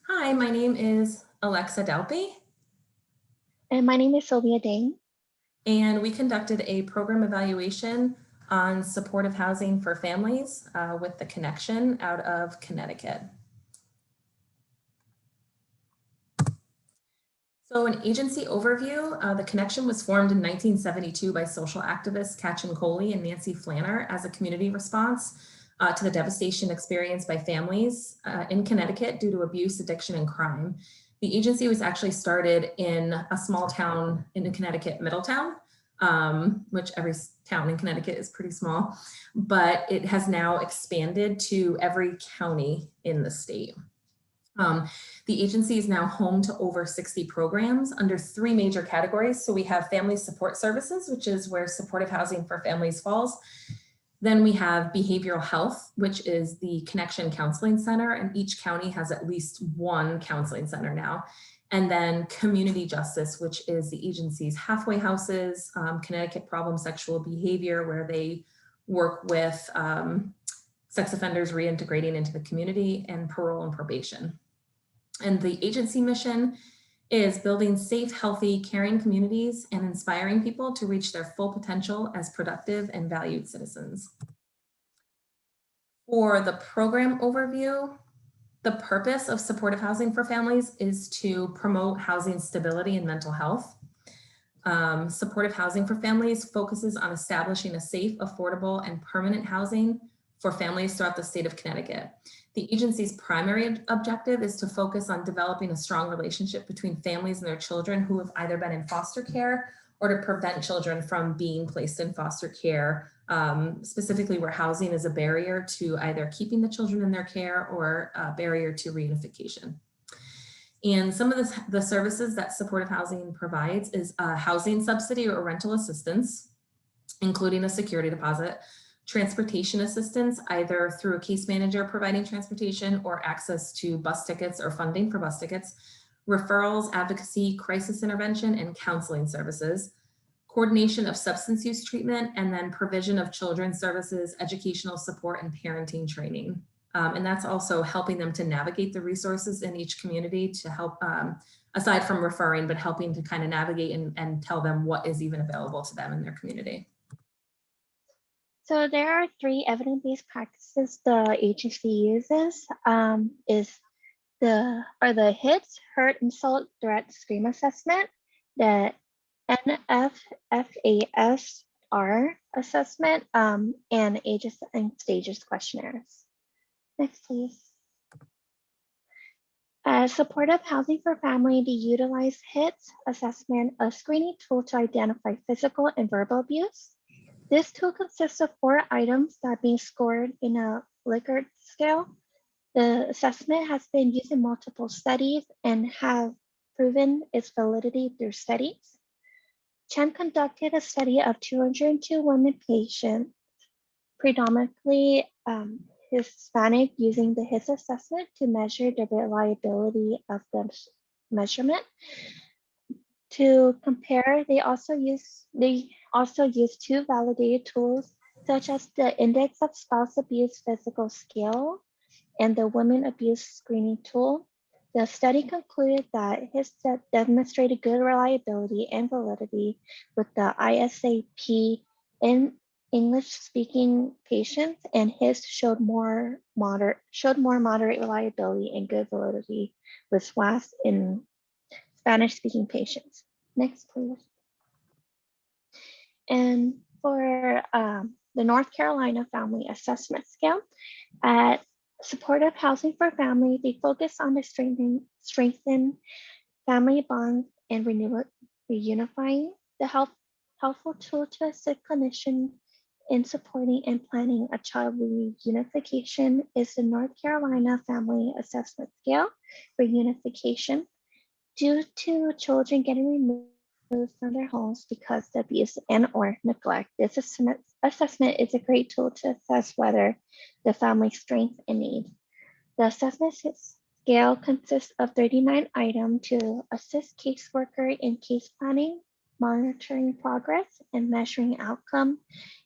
Hi, my name is Alexa Dalpe, And my name is Sylvia Dane. and we conducted a program evaluation on supportive housing for families with the Connection out of Connecticut. So an agency overview, the Connection was formed in 1972 by social activists Katchin Coley and Nancy Flanner as a community response to the devastation experienced by families in Connecticut due to abuse, addiction, and crime. The agency was actually started in a small town in Connecticut, Middletown, which every town in Connecticut is pretty small, but it has now expanded to every county in the state. Um, the agency is now home to over 60 programs under three major categories. So we have family support services, which is where supportive housing for families falls. Then we have behavioral health, which is the Connection Counseling Center, and each county has at least one counseling center now. And then community justice, which is the agency's halfway houses, Connecticut Problem Sexual Behavior, where they work with sex offenders reintegrating into the community, and parole and probation. And the agency mission is building safe, healthy, caring communities and inspiring people to reach their full potential as productive and valued citizens. For the program overview, the purpose of supportive housing for families is to promote housing stability and mental health. Supportive housing for families focuses on establishing a safe, affordable, and permanent housing for families throughout the state of Connecticut. The agency's primary objective is to focus on developing a strong relationship between families and their children who have either been in foster care or to prevent children from being placed in foster care, specifically where housing is a barrier to either keeping the children in their care or a barrier to reunification. And some of the services that supportive housing provides is a housing subsidy or rental assistance, including a security deposit, transportation assistance, either through a case manager providing transportation or access to bus tickets or funding for bus tickets, referrals, advocacy, crisis intervention, and counseling services, coordination of substance use treatment, and then provision of children's services, educational support, and parenting training. And that's also helping them to navigate the resources in each community to help, aside from referring, but helping to kind of navigate and tell them what is even available to them in their community. So there are three evidence-based practices the agency uses. Is the HITS, Hurt, Insult, Threat, Scream Assessment, the NFFASR assessment, and ages and stages questionnaires. Next, please. As supportive housing for family, they utilize HITS assessment, a screening tool to identify physical and verbal abuse. This tool consists of 4 items that are being scored in a Likert scale. The assessment has been used in multiple studies and have proven its validity through studies. Chen conducted a study of 202 women patients, predominantly Hispanic, using the HIS assessment to measure the reliability of the measurement. To compare, they also use 2 validated tools, such as the Index of Spouse Abuse Physical Scale and the Women Abuse Screening Tool. The study concluded that HIS demonstrated good reliability and validity with the ISAP in English-speaking patients, and HIS showed more moderate reliability and good validity with SWAS in Spanish-speaking patients. Next, please. And for the North Carolina Family Assessment Scale, at supportive housing for family, they focus on the strengthen family bonds and reunifying. The helpful tool to assist clinician in supporting and planning a child reunification is the North Carolina Family Assessment Scale reunification. Due to children getting removed from their homes because of abuse and or neglect, this assessment is a great tool to assess whether the family's strength and need. The assessment scale consists of 39 items to assist caseworker in case planning, monitoring progress, and measuring outcome,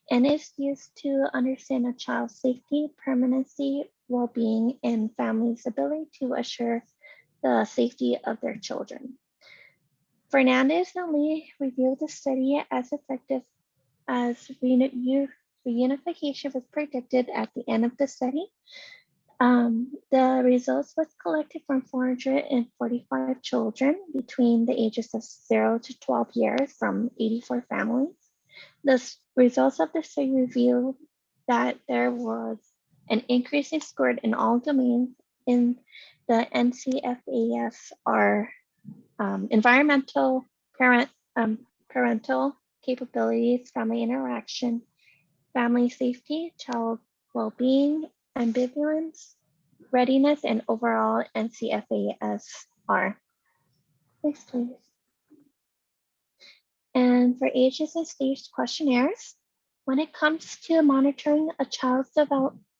and is used to understand a child's safety, permanency, well-being, and family's ability to assure the safety of their children. Fernandez and Lee reviewed the study as effective as reunification was predicted at the end of the study. The results was collected from 445 children between the ages of 0 to 12 years from 84 families. The results of the study revealed that there was an increase in score in all domains in the NCFASR, environmental, parental capabilities, family interaction, family safety, child well-being, ambivalence, readiness, and overall NCFASR. Next, please. And for ages and stage questionnaires, when it comes to monitoring a child's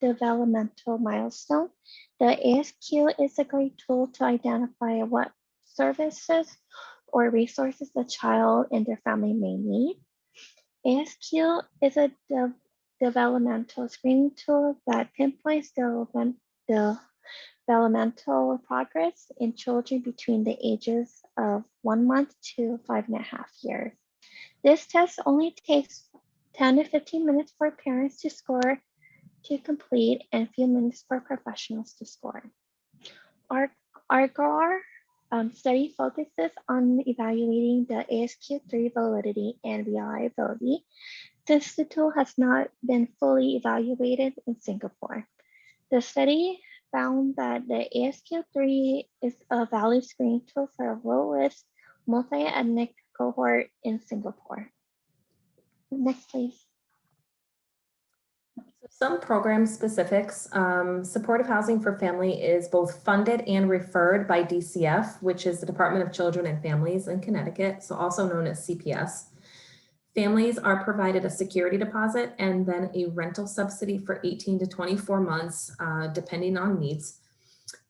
developmental milestone, the ASQ is a great tool to identify what services or resources the child and their family may need. ASQ is a developmental screening tool that pinpoints developmental progress in children between the ages of 1 month to 5.5 years. This test only takes 10 to 15 minutes for parents to score to complete and a few minutes for professionals to score. Our study focuses on evaluating the ASQ3 validity and reliability since the tool has not been fully evaluated in Singapore. The study found that the ASQ3 is a valid screening tool for a low-risk multi-ethnic cohort in Singapore. Next, please. Some program specifics. Supportive housing for family is both funded and referred by DCF, which is the Department of Children and Families in Connecticut, so also known as CPS. Families are provided a security deposit and then a rental subsidy for 18 to 24 months, depending on needs.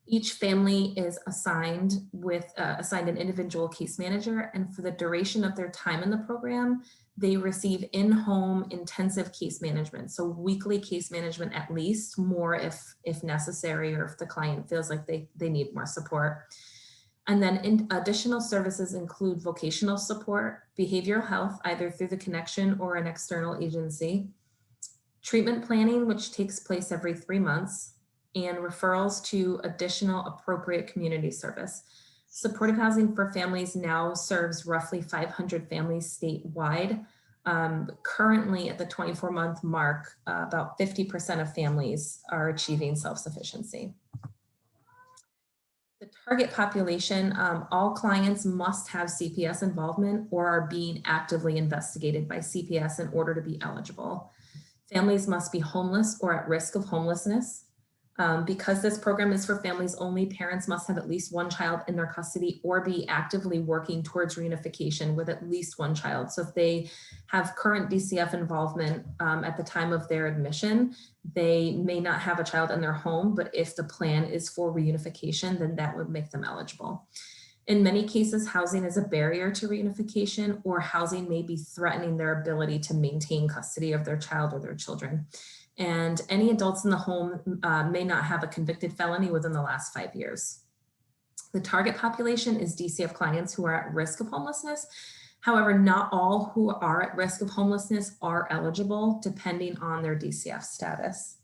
Each family is assigned an individual case manager, and for the duration of their time in the program, they receive in-home intensive case management. So weekly case management at least, more if necessary, or if the client feels like they need more support. And then additional services include vocational support, behavioral health, either through the connection or an external agency, treatment planning, which takes place every 3 months, and referrals to additional appropriate community service. Supportive housing for families now serves roughly 500 families statewide. Currently at the 24-month mark, about 50% of families are achieving self-sufficiency. The target population, all clients must have CPS involvement or are being actively investigated by CPS in order to be eligible. Families must be homeless or at risk of homelessness. Because this program is for families only, parents must have at least one child in their custody or be actively working towards reunification with at least one child. So if they have current DCF involvement at the time of their admission, they may not have a child in their home, but if the plan is for reunification, then that would make them eligible. In many cases, housing is a barrier to reunification, or housing may be threatening their ability to maintain custody of their child or their children. And any adults in the home may not have a convicted felony within the last 5 years. The target population is DCF clients who are at risk of homelessness. However, not all who are at risk of homelessness are eligible, depending on their DCF status.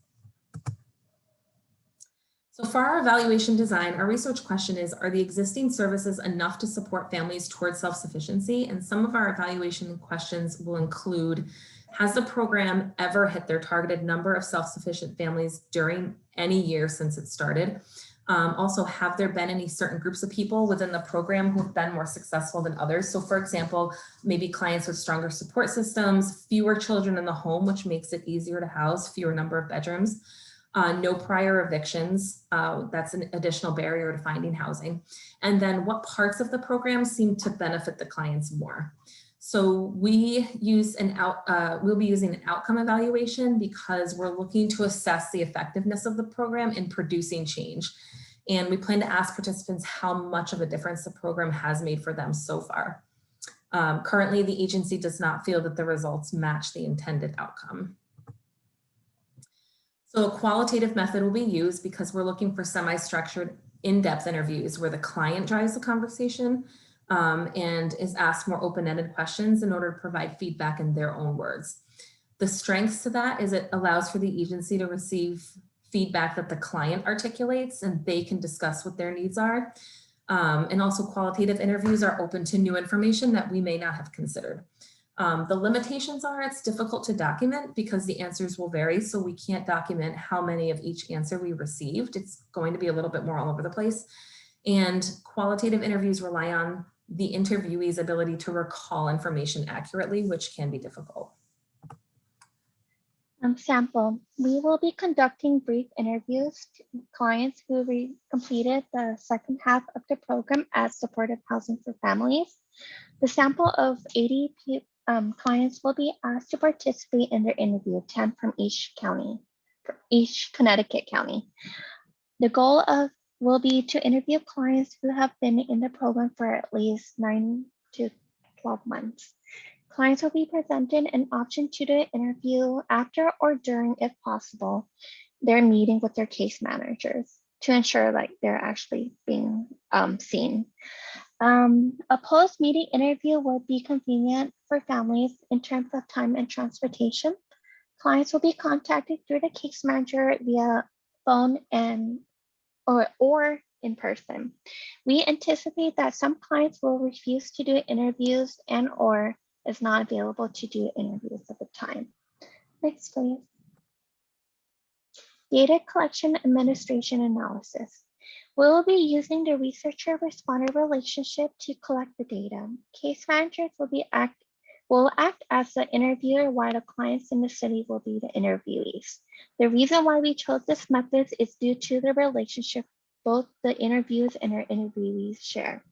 So for our evaluation design, our research question is, are the existing services enough to support families towards self-sufficiency? And some of our evaluation questions will include, has the program ever hit their targeted number of self-sufficient families during any year since it started? Also, have there been any certain groups of people within the program who have been more successful than others? So for example, maybe clients with stronger support systems, fewer children in the home, which makes it easier to house, fewer number of bedrooms, no prior evictions. That's an additional barrier to finding housing. And then what parts of the program seem to benefit the clients more? So we'll be using an outcome evaluation because we're looking to assess the effectiveness of the program in producing change. And we plan to ask participants how much of a difference the program has made for them so far. Currently, the agency does not feel that the results match the intended outcome. So a qualitative method will be used because we're looking for semi-structured in-depth interviews where the client drives the conversation and is asked more open-ended questions in order to provide feedback in their own words. The strengths to that is it allows for the agency to receive feedback that the client articulates and they can discuss what their needs are. And also qualitative interviews are open to new information that we may not have considered. The limitations are it's difficult to document because the answers will vary. So we can't document how many of each answer we received. It's going to be a little bit more all over the place. And qualitative interviews rely on the interviewee's ability to recall information accurately, which can be difficult. Sample, we will be conducting brief interviews to clients who completed the second half of the program at Supportive Housing for Families. The sample of 80 clients will be asked to participate in their interview, 10 from each county, each Connecticut county. The goal will be to interview clients who have been in the program for at least 9 to 12 months. Clients will be presented an option to the interview after or during, if possible, their meeting with their case managers to ensure like they're actually being seen. A post-meeting interview will be convenient for families in terms of time and transportation. Clients will be contacted through the case manager via phone and or in person. We anticipate that some clients will refuse to do interviews and or is not available to do interviews at the time. Next, please. Data collection, administration, analysis. We will be using the researcher-responder relationship to collect the data. Case managers will act as the interviewer while the clients in the city will be the interviewees. The reason why we chose this method is due to the relationship both the interviews and our interviewees share.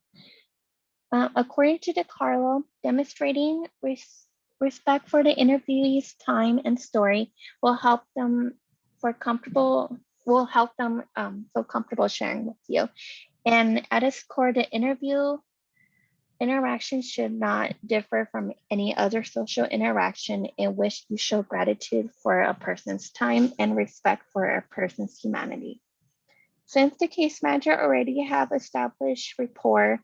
According to DeCarlo, demonstrating respect for the interviewee's time and story will help them feel comfortable sharing with you. And at its core, the interview interaction should not differ from any other social interaction in which you show gratitude for a person's time and respect for a person's humanity. Since the case manager already have established rapport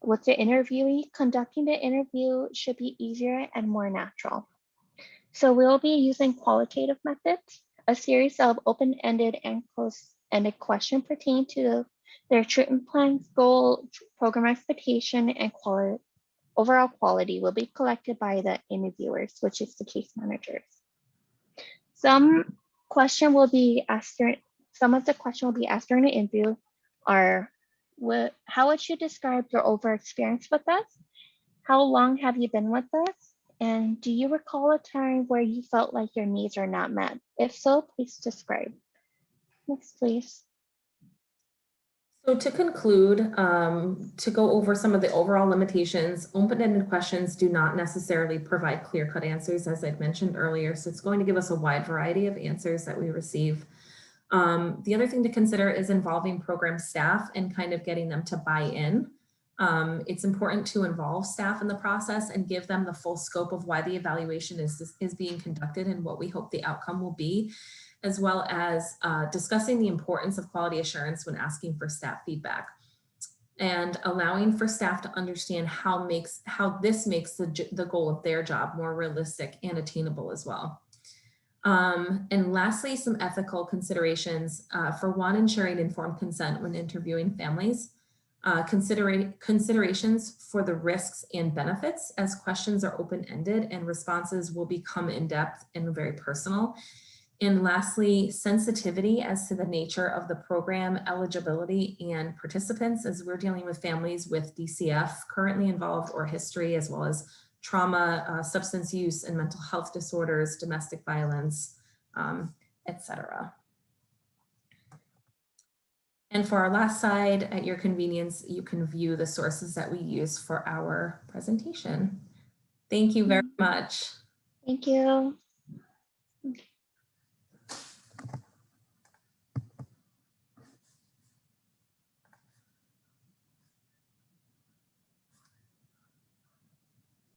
with the interviewee, conducting the interview should be easier and more natural. So we'll be using qualitative methods, a series of open-ended and closed-ended questions pertaining to their treatment plans, goal, program expectation, and overall quality will be collected by the interviewers, which is the case managers. Some of the questions will be asked during the interview are, how would you describe your overall experience with us? How long have you been with us? And do you recall a time where you felt like your needs are not met? If so, please describe. Next, please. So to conclude, to go over some of the overall limitations, open-ended questions do not necessarily provide clear-cut answers, as I'd mentioned earlier. So it's going to give us a wide variety of answers that we receive. The other thing to consider is involving program staff and kind of getting them to buy in. It's important to involve staff in the process and give them the full scope of why the evaluation is being conducted and what we hope the outcome will be, as well as discussing the importance of quality assurance when asking for staff feedback and allowing for staff to understand how this makes the goal of their job more realistic and attainable as well. And lastly, some ethical considerations. For one, ensuring informed consent when interviewing families. Considerations for the risks and benefits, as questions are open-ended and responses will become in-depth and very personal. And lastly, sensitivity as to the nature of the program, eligibility, and participants, as we're dealing with families with DCF currently involved or history, as well as trauma, substance use and mental health disorders, domestic violence, etc. And for our last slide, at your convenience, you can view the sources that we use for our presentation. Thank you very much. Thank you.